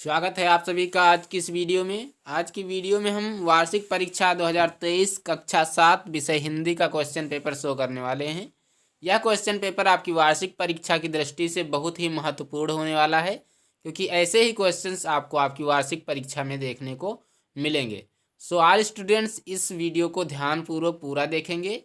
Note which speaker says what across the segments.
Speaker 1: स्वागत है आप सभी का आज की इस वीडियो में। आज की वीडियो में हम वार्षिक परीक्षा 2023 कक्षा 7 विषय हिंदी का क्वेश्चन पेपर शो करने वाले हैं। यह क्वेश्चन पेपर आपकी वार्षिक परीक्षा की दृष्टि से बहुत ही महत्वपूर्ण होने वाला है, क्योंकि ऐसे ही क्वेश्चंस आपको आपकी वार्षिक परीक्षा में देखने को मिलेंगे। सो ऑल स्टूडेंट्स इस वीडियो को ध्यानपूर्वक पूरा देखेंगे।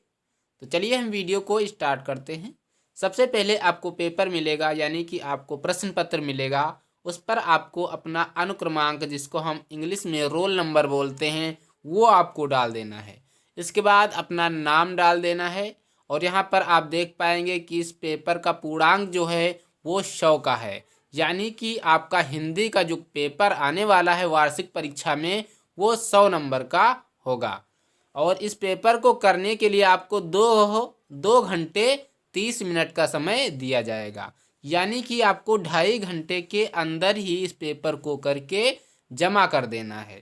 Speaker 1: तो चलिए हम वीडियो को स्टार्ट करते हैं। सबसे पहले आपको पेपर मिलेगा, यानी कि आपको प्रश्न पत्र मिलेगा। उस पर आपको अपना अनुक्रमांक, जिसको हम इंग्लिश में रोल नंबर बोलते हैं, वो आपको डाल देना है। इसके बाद अपना नाम डाल देना है। और यहाँ पर आप देख पाएंगे कि इस पेपर का पूर्णांक जो है वो 100 का है, यानी कि आपका हिंदी का जो पेपर आने वाला है वार्षिक परीक्षा में वो 100 नंबर का होगा। और इस पेपर को करने के लिए आपको दो घंटे 30 मिनट का समय दिया जाएगा, यानी कि आपको 2.5 घंटे के अंदर ही इस पेपर को करके जमा कर देना है।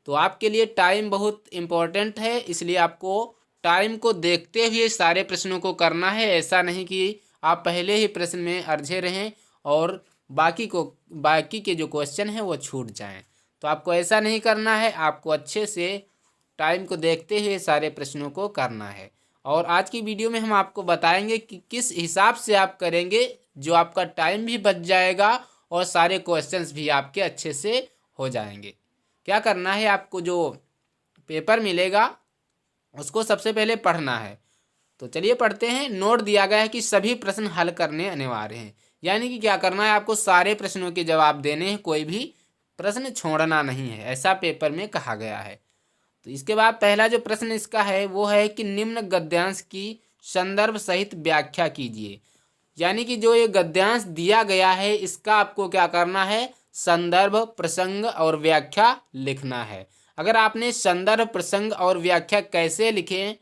Speaker 1: तो आपके लिए टाइम बहुत इम्पोर्टेंट है, इसलिए आपको टाइम को देखते हुए सारे प्रश्नों को करना है। ऐसा नहीं कि आप पहले ही प्रश्न में अरझे रहें और बाकी के जो क्वेश्चन हैं वो छूट जाएं। तो आपको ऐसा नहीं करना है, आपको अच्छे से टाइम को देखते हुए सारे प्रश्नों को करना है। और आज की वीडियो में हम आपको बताएंगे कि किस हिसाब से आप करेंगे, जो आपका टाइम भी बच जाएगा और सारे क्वेश्चंस भी आपके अच्छे से हो जाएंगे। क्या करना है, आपको जो पेपर मिलेगा उसको सबसे पहले पढ़ना है। तो चलिए पढ़ते हैं। नोट दिया गया है कि सभी प्रश्न हल करने अनिवार्य हैं, यानी कि क्या करना है, आपको सारे प्रश्नों के जवाब देने हैं, कोई भी प्रश्न छोड़ना नहीं है, ऐसा पेपर में कहा गया है। तो इसके बाद पहला जो प्रश्न इसका है वो है कि निम्न गद्यांश की संदर्भ सहित व्याख्या कीजिए। यानी कि जो ये गद्यांश दिया गया है इसका आपको क्या करना है, संदर्भ, प्रसंग और व्याख्या लिखना है। अगर आपने संदर्भ, प्रसंग और व्याख्या कैसे लिखें,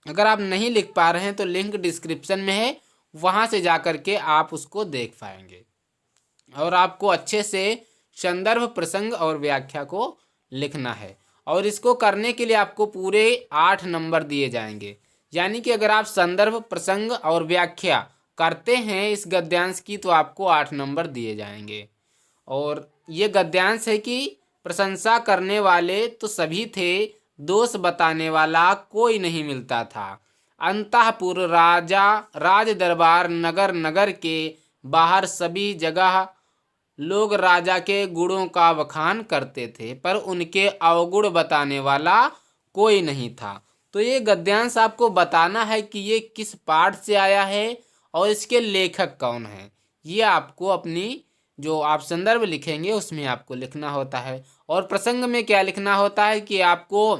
Speaker 1: अगर आप नहीं लिख पा रहे हैं तो लिंक डिस्क्रिप्शन में है, वहाँ से जा कर के आप उसको देख पाएंगे। और आपको अच्छे से संदर्भ, प्रसंग और व्याख्या को लिखना है। और इसको करने के लिए आपको पूरे 8 नंबर दिए जाएंगे। यानी कि अगर आप संदर्भ, प्रसंग और व्याख्या करते हैं इस गद्यांश की तो आपको 8 नंबर दिए जाएंगे। और ये गद्यांश है कि प्रशंसा करने वाले तो सभी थे, दोष बताने वाला कोई नहीं मिलता था। अंतःपुर, राजा, राज दरबार, नगर, नगर के बाहर सभी जगह लोग राजा के गुणों का बखान करते थे, पर उनके अवगुण बताने वाला कोई नहीं था। तो ये गद्यांश आपको बताना है कि ये किस पाठ से आया है और इसके लेखक कौन है। ये आपको अपनी जो आप संदर्भ लिखेंगे उसमें आपको लिखना होता है। और प्रसंग में क्या लिखना होता है कि आपको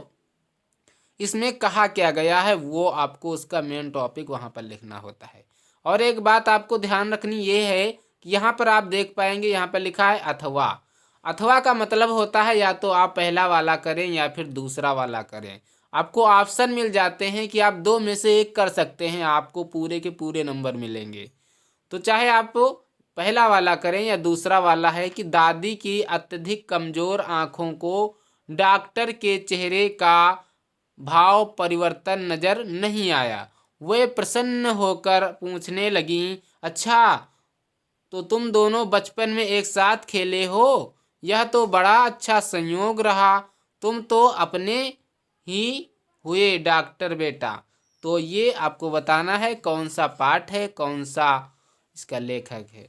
Speaker 1: इसमें कहा क्या गया है, वो आपको उसका मेन टॉपिक वहाँ पर लिखना होता है। और एक बात आपको ध्यान रखनी ये है कि यहाँ पर आप देख पाएंगे, यहाँ पर लिखा है अथवा। अथवा का मतलब होता है या तो आप पहला वाला करें या फिर दूसरा वाला करें। आपको ऑप्शन मिल जाते हैं कि आप 2 में से एक कर सकते हैं, आपको पूरे के पूरे नंबर मिलेंगे। तो चाहे आप पहला वाला करें या दूसरा वाला है कि दादी की अत्यधिक कमजोर आंखों को डॉक्टर के चेहरे का भाव परिवर्तन नजर नहीं आया। वे प्रसन्न होकर पूछने लगीं, अच्छा तो तुम दोनों बचपन में एक साथ खेले हो, यह तो बड़ा अच्छा संयोग रहा, तुम तो अपने ही हुए डॉक्टर बेटा। तो ये आपको बताना है कौन सा पाठ है, कौन सा इसका लेखक है।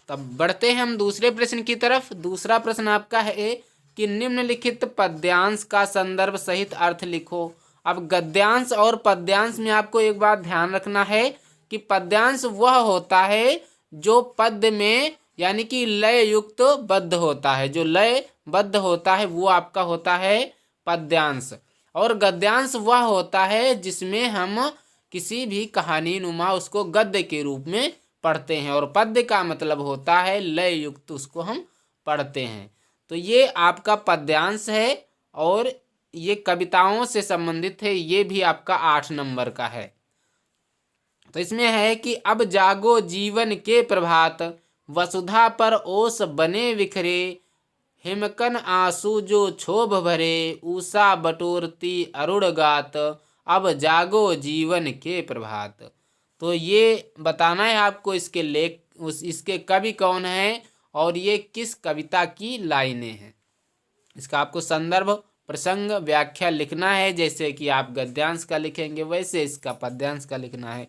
Speaker 1: तब बढ़ते हैं हम दूसरे प्रश्न की तरफ। दूसरा प्रश्न आपका है कि निम्नलिखित पद्यांश का संदर्भ सहित अर्थ लिखो। अब गद्यांश और पद्यांश में आपको एक बात ध्यान रखना है कि पद्यांश वह होता है जो पद्य में यानी कि लय युक्त बद्ध होता है। जो लय बद्ध होता है वो आपका होता है पद्यांश। और गद्यांश वह होता है जिसमें हम किसी भी कहानी नुमा उसको गद्य के रूप में पढ़ते हैं। और पद्य का मतलब होता है लय युक्त, उसको हम पढ़ते हैं। तो ये आपका पद्यांश है और ये कविताओं से संबंधित है, ये भी आपका 8 नंबर का है। तो इसमें है कि अब जागो जीवन के प्रभात, वसुधा पर ओस बने विखरे, हिमकन आंसू जो क्षोभ भरे, उषा बटोरती अरुण गात, अब जागो जीवन के प्रभात। तो ये बताना है आपको इसके इसके कवि कौन है और ये किस कविता की लाइनें हैं। इसका आपको संदर्भ, प्रसंग, व्याख्या लिखना है। जैसे कि आप गद्यांश का लिखेंगे वैसे इसका पद्यांश का लिखना है।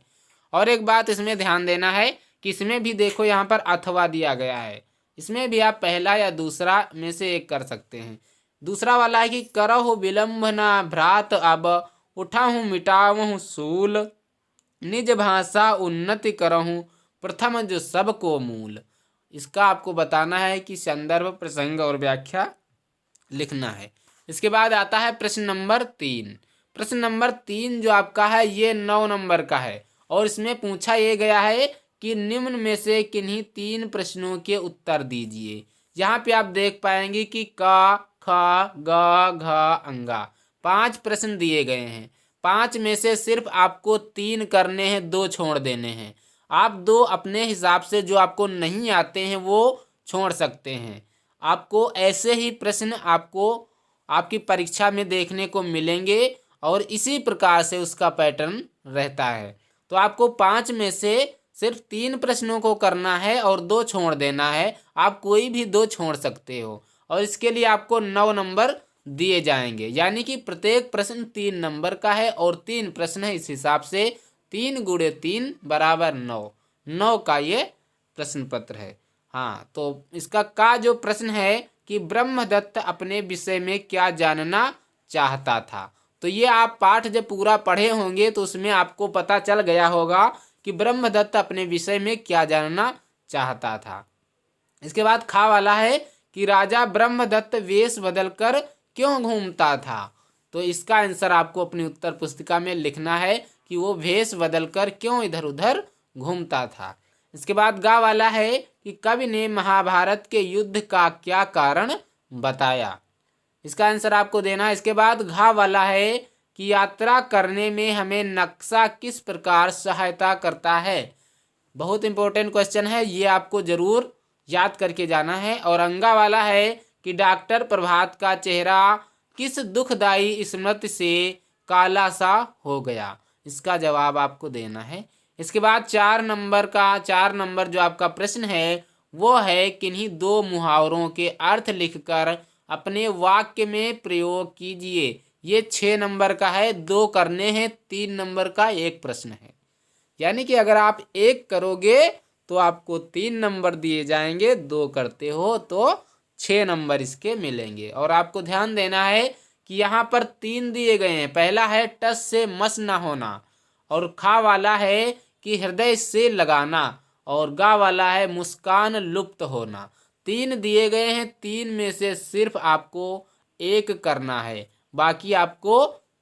Speaker 1: और एक बात इसमें ध्यान देना है कि इसमें भी देखो यहाँ पर अथवा दिया गया है, इसमें भी आप पहला या दूसरा में से एक कर सकते हैं। दूसरा वाला है कि करहु विलंब ना भ्रात अब, उठाहूँ मिटावहूँ सूल, निज भाषा उन्नति करहूँ प्रथम जो सबको मूल। इसका आपको बताना है कि संदर्भ, प्रसंग और व्याख्या लिखना है। इसके बाद आता है प्रश्न नंबर 3। प्रश्न नंबर 3 जो आपका है ये 9 नंबर का है और इसमें पूछा ये गया है कि निम्न में से किन्हीं 3 प्रश्नों के उत्तर दीजिए। यहाँ पे आप देख पाएंगे कि क, ख, ग, घ, अंगा 5 प्रश्न दिए गए हैं। 5 में से सिर्फ आपको 3 करने हैं, 2 छोड़ देने हैं। आप 2 अपने हिसाब से जो आपको नहीं आते हैं वो छोड़ सकते हैं। आपको ऐसे ही प्रश्न आपको आपकी परीक्षा में देखने को मिलेंगे और इसी प्रकार से उसका पैटर्न रहता है। तो आपको 5 में से सिर्फ 3 प्रश्नों को करना है और 2 छोड़ देना है। आप कोई भी 2 छोड़ सकते हो और इसके लिए आपको 9 नंबर दिए जाएंगे, यानी कि प्रत्येक प्रश्न 3 नंबर का है और 3 प्रश्न है। इस हिसाब से 3 गुणे 3 बराबर 9 का ये प्रश्न पत्र है। हाँ, तो इसका का जो प्रश्न है कि ब्रह्मदत्त अपने विषय में क्या जानना चाहता था। तो ये आप पाठ जब पूरा पढ़े होंगे तो उसमें आपको पता चल गया होगा कि ब्रह्मदत्त अपने विषय में क्या जानना चाहता था। इसके बाद खा वाला है कि राजा ब्रह्मदत्त वेश बदलकर क्यों घूमता था। तो इसका आंसर आपको अपनी उत्तर पुस्तिका में लिखना है कि वो वेश बदलकर क्यों इधर उधर घूमता था। इसके बाद गा वाला है कि कवि ने महाभारत के युद्ध का क्या कारण बताया। इसका आंसर आपको देना है। इसके बाद घा वाला है कि यात्रा करने में हमें नक्शा किस प्रकार सहायता करता है। बहुत इंपॉर्टेंट क्वेश्चन है, ये आपको जरूर याद करके जाना है। और अंगा वाला है कि डॉक्टर प्रभात का चेहरा किस दुखदाई स्मृति से काला सा हो गया। इसका जवाब आपको देना है। इसके बाद 4 नंबर जो आपका प्रश्न है वो है किन्हीं 2 मुहावरों के अर्थ लिखकर अपने वाक्य में प्रयोग कीजिए। ये 6 नंबर का है, 2 करने हैं, 3 नंबर का एक प्रश्न है। यानी कि अगर आप 1 करोगे तो आपको 3 नंबर दिए जाएंगे, 2 करते हो तो 6 नंबर इसके मिलेंगे। और आपको ध्यान देना है कि यहाँ पर 3 दिए गए हैं। पहला है टस से मस न होना, और खा वाला है कि हृदय से लगाना, और गा वाला है मुस्कान लुप्त होना। 3 दिए गए हैं, 3 में से सिर्फ आपको 1 करना है, बाकी आपको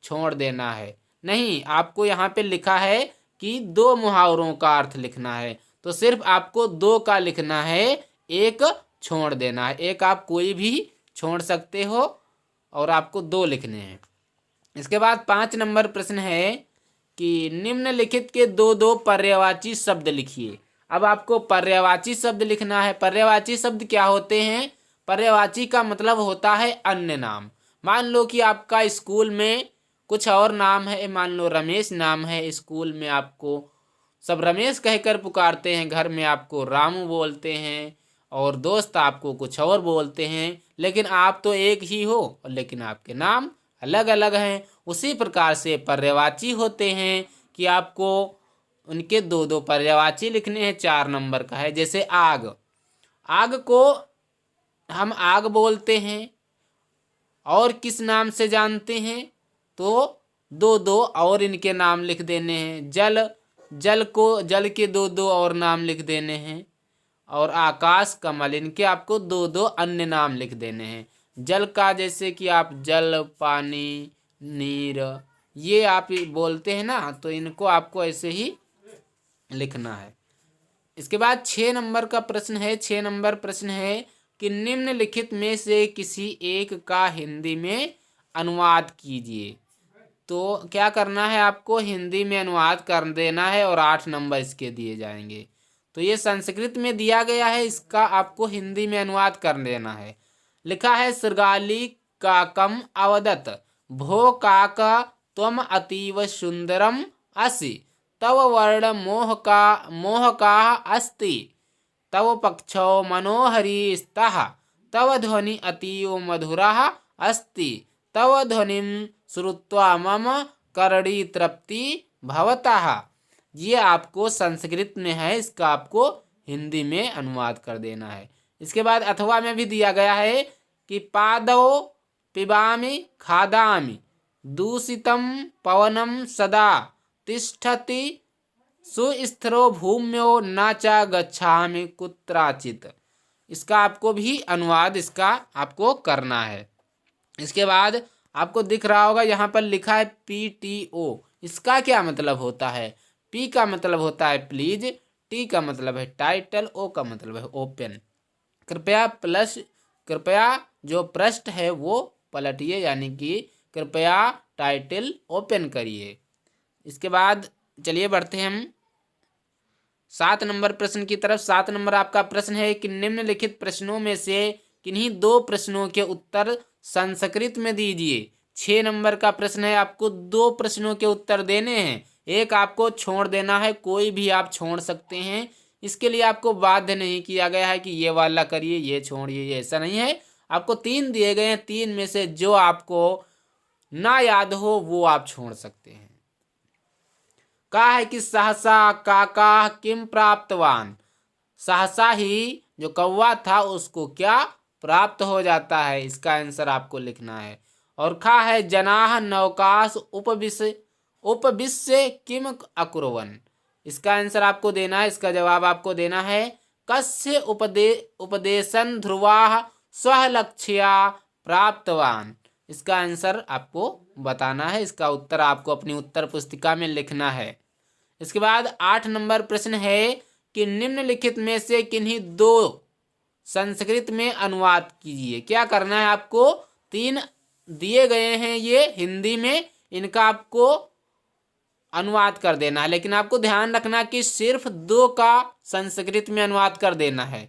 Speaker 1: छोड़ देना है। नहीं, आपको यहाँ पे लिखा है कि 2 मुहावरों का अर्थ लिखना है, तो सिर्फ आपको 2 का लिखना है, 1 छोड़ देना है। 1 आप कोई भी छोड़ सकते हो और आपको 2 लिखने हैं। इसके बाद 5 नंबर प्रश्न है कि निम्नलिखित के 2 पर्यायवाची शब्द लिखिए। अब आपको पर्यायवाची शब्द लिखना है। पर्यायवाची शब्द क्या होते हैं? पर्यायवाची का मतलब होता है अन्य नाम। मान लो कि आपका स्कूल में कुछ और नाम है, मान लो रमेश नाम है, स्कूल में आपको सब रमेश कहकर पुकारते हैं, घर में आपको रामू बोलते हैं और दोस्त आपको कुछ और बोलते हैं, लेकिन आप तो एक ही हो लेकिन आपके नाम अलग अलग हैं। उसी प्रकार से पर्यायवाची होते हैं कि आपको उनके 2 पर्यायवाची लिखने हैं। 4 नंबर का है, जैसे आग। आग को हम आग बोलते हैं और किस नाम से जानते हैं? तो 2 और इनके नाम लिख देने हैं। जल को जल के 2 और नाम लिख देने हैं। और आकाश, कमल, इनके आपको 2 अन्य नाम लिख देने हैं। जल का जैसे कि आप जल, पानी, नीर, ये आप बोलते हैं ना, तो इनको आपको ऐसे ही लिखना है। इसके बाद 6 नंबर का प्रश्न है। 6 नंबर प्रश्न है कि निम्नलिखित में से किसी एक का हिंदी में अनुवाद कीजिए। तो क्या करना है, आपको हिंदी में अनुवाद कर देना है और 8 नंबर इसके दिए जाएंगे। तो ये संस्कृत में दिया गया है, इसका आपको हिंदी में अनुवाद कर देना है। लिखा है सृगाली काकम अवदत भो काक त्वम अतीव सुंदरम असि तव वर्ण मोह का अस्ति तव पक्षो मनोहरी स्तः तव ध्वनि अतीव मधुरः अस्ति तव ध्वनिं श्रुत्वा मम करणी तृप्ति भवतः। ये आपको संस्कृत में है, इसका आपको हिंदी में अनुवाद कर देना है। इसके बाद अथवा में भी दिया गया है कि पादौ पिबामि खादामि दूषितं पवनं सदा तिष्ठति सुस्थिरो भूम्यो न च गच्छामि कुत्रचित्। इसका आपको भी अनुवाद इसका आपको करना है। इसके बाद आपको दिख रहा होगा यहाँ पर लिखा है PTO। इसका क्या मतलब होता है? P का मतलब होता है प्लीज, T का मतलब है टाइटल, O का मतलब है ओपन। कृपया जो पृष्ठ है वो पलटिए, यानी कि कृपया टाइटल ओपन करिए। इसके बाद चलिए बढ़ते हैं हम 7 नंबर प्रश्न की तरफ। 7 नंबर आपका प्रश्न है कि निम्नलिखित प्रश्नों में से किन्हीं 2 प्रश्नों के उत्तर संस्कृत में दीजिए। 6 नंबर का प्रश्न है, आपको 2 प्रश्नों के उत्तर देने हैं, एक आपको छोड़ देना है, कोई भी आप छोड़ सकते हैं। इसके लिए आपको बाध्य नहीं किया गया है कि ये वाला करिए ये छोड़िए, ये ऐसा नहीं है। आपको 3 दिए गए हैं, 3 में से जो आपको ना याद हो वो आप छोड़ सकते हैं। कहा है कि सहसा काका किम प्राप्तवान, सहसा ही जो कौवा था उसको क्या प्राप्त हो जाता है, इसका आंसर आपको लिखना है। और खा है जनाह नौकाश उपविश्य किम अकुर्वन्, इसका आंसर आपको देना है, इसका जवाब आपको देना है कस्य उपदेशन ध्रुवाः स्वः लक्ष्या प्राप्तवान। इसका आंसर आपको बताना है, इसका उत्तर आपको अपनी उत्तर पुस्तिका में लिखना है। इसके बाद 8 नंबर प्रश्न है कि निम्नलिखित में से किन्हीं 2 संस्कृत में अनुवाद कीजिए। क्या करना है आपको? 3 दिए गए हैं ये हिंदी में, इनका आपको अनुवाद कर देना है, लेकिन आपको ध्यान रखना कि सिर्फ 2 का संस्कृत में अनुवाद कर देना है,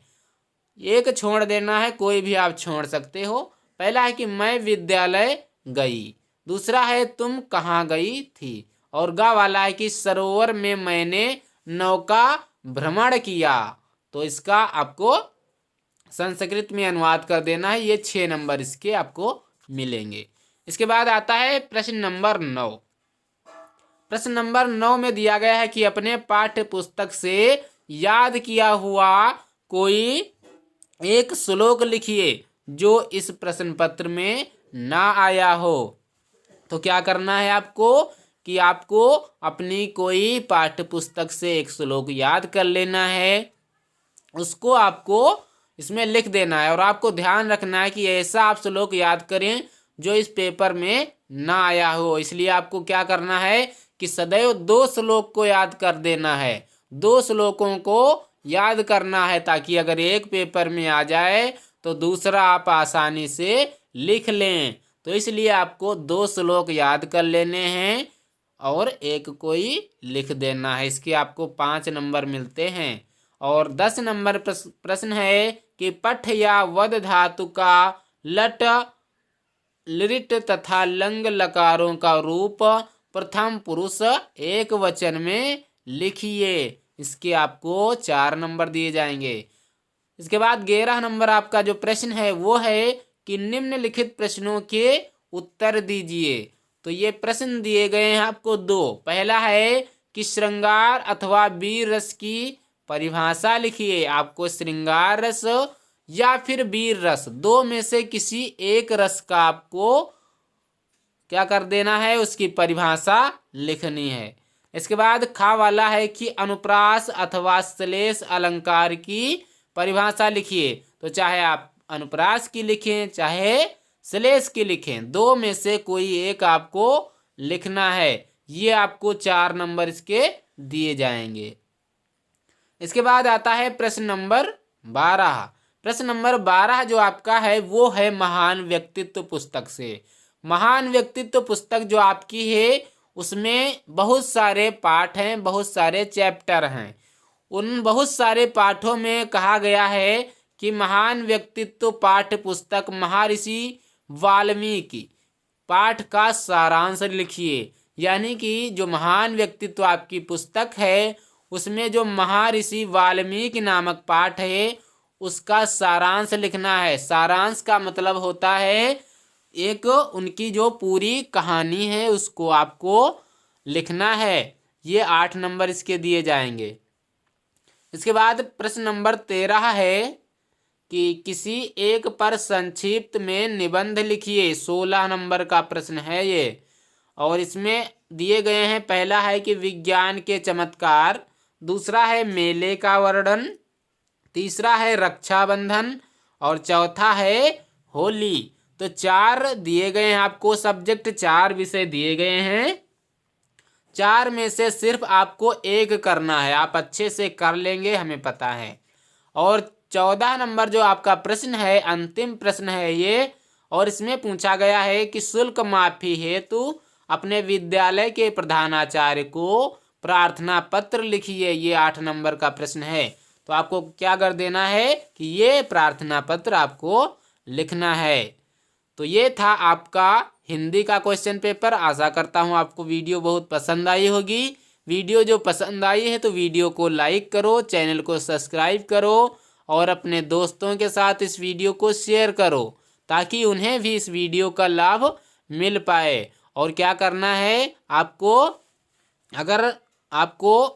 Speaker 1: एक छोड़ देना है, कोई भी आप छोड़ सकते हो। पहला है कि मैं विद्यालय गई, दूसरा है तुम कहाँ गई थी, और गा वाला है कि सरोवर में मैंने नौका भ्रमण किया। तो इसका आपको संस्कृत में अनुवाद कर देना है। ये 6 नंबर इसके आपको मिलेंगे। इसके बाद आता है प्रश्न नंबर 9। प्रश्न नंबर 9 में दिया गया है कि अपने पाठ्य पुस्तक से याद किया हुआ कोई एक श्लोक लिखिए जो इस प्रश्न पत्र में ना आया हो। तो क्या करना है आपको कि आपको अपनी कोई पाठ्य पुस्तक से एक श्लोक याद कर लेना है, उसको आपको इसमें लिख देना है, और आपको ध्यान रखना है कि ऐसा आप श्लोक याद करें जो इस पेपर में ना आया हो। इसलिए आपको क्या करना है कि सदैव 2 श्लोक को याद कर देना है, 2 श्लोकों को याद करना है, ताकि अगर एक पेपर में आ जाए तो दूसरा आप आसानी से लिख लें। तो इसलिए आपको 2 श्लोक याद कर लेने हैं और एक कोई लिख देना है। इसके आपको 5 नंबर मिलते हैं। और 10 नंबर प्रश्न है कि पठ या वद धातु का लट लिट तथा लंग लकारों का रूप प्रथम पुरुष एक वचन में लिखिए। इसके आपको 4 नंबर दिए जाएंगे। इसके बाद 11 नंबर आपका जो प्रश्न है वो है कि निम्नलिखित प्रश्नों के उत्तर दीजिए। तो ये प्रश्न दिए गए हैं आपको 2। पहला है कि श्रृंगार अथवा वीर रस की परिभाषा लिखिए। आपको श्रृंगार रस या फिर वीर रस, 2 में से किसी एक रस का आपको क्या कर देना है, उसकी परिभाषा लिखनी है। इसके बाद खा वाला है कि अनुप्रास अथवा श्लेष अलंकार की परिभाषा लिखिए। तो चाहे आप अनुप्रास की लिखें चाहे श्लेष की लिखें, 2 में से कोई एक आपको लिखना है। ये आपको 4 नंबर इसके दिए जाएंगे। इसके बाद आता है प्रश्न नंबर 12। प्रश्न नंबर 12 जो आपका है वो है महान व्यक्तित्व पुस्तक से। महान व्यक्तित्व पुस्तक जो आपकी है उसमें बहुत सारे पाठ हैं, बहुत सारे चैप्टर हैं। उन बहुत सारे पाठों में कहा गया है कि महान व्यक्तित्व पाठ्य पुस्तक महर्षि वाल्मीकि पाठ का सारांश लिखिए। यानी कि जो महान व्यक्तित्व आपकी पुस्तक है उसमें जो महर्षि वाल्मीकि नामक पाठ है उसका सारांश लिखना है। सारांश का मतलब होता है एक उनकी जो पूरी कहानी है उसको आपको लिखना है। ये 8 नंबर इसके दिए जाएंगे। इसके बाद प्रश्न नंबर 13 है कि किसी एक पर संक्षिप्त में निबंध लिखिए। 16 नंबर का प्रश्न है ये, और इसमें दिए गए हैं। पहला है कि विज्ञान के चमत्कार, दूसरा है मेले का वर्णन, तीसरा है रक्षाबंधन और चौथा है होली। तो 4 दिए गए हैं आपको सब्जेक्ट, 4 विषय दिए गए हैं। 4 में से सिर्फ आपको एक करना है। आप अच्छे से कर लेंगे, हमें पता है। और 14 नंबर जो आपका प्रश्न है, अंतिम प्रश्न है ये, और इसमें पूछा गया है कि शुल्क माफी हेतु अपने विद्यालय के प्रधानाचार्य को प्रार्थना पत्र लिखिए। ये 8 नंबर का प्रश्न है। तो आपको क्या कर देना है कि ये प्रार्थना पत्र आपको लिखना है। तो ये था आपका हिंदी का क्वेश्चन पेपर। आशा करता हूँ आपको वीडियो बहुत पसंद आई होगी। वीडियो जो पसंद आई है तो वीडियो को लाइक करो, चैनल को सब्सक्राइब करो और अपने दोस्तों के साथ इस वीडियो को शेयर करो ताकि उन्हें भी इस वीडियो का लाभ मिल पाए। और क्या करना है आपको, अगर आपको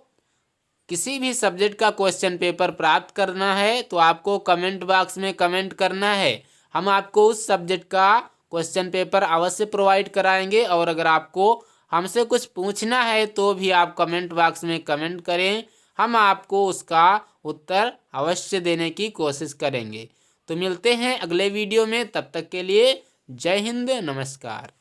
Speaker 1: किसी भी सब्जेक्ट का क्वेश्चन पेपर प्राप्त करना है तो आपको कमेंट बॉक्स में कमेंट करना है। हम आपको उस सब्जेक्ट का क्वेश्चन पेपर अवश्य प्रोवाइड कराएंगे। और अगर आपको हमसे कुछ पूछना है तो भी आप कमेंट बॉक्स में कमेंट करें, हम आपको उसका उत्तर अवश्य देने की कोशिश करेंगे। तो मिलते हैं अगले वीडियो में, तब तक के लिए जय हिंद, नमस्कार।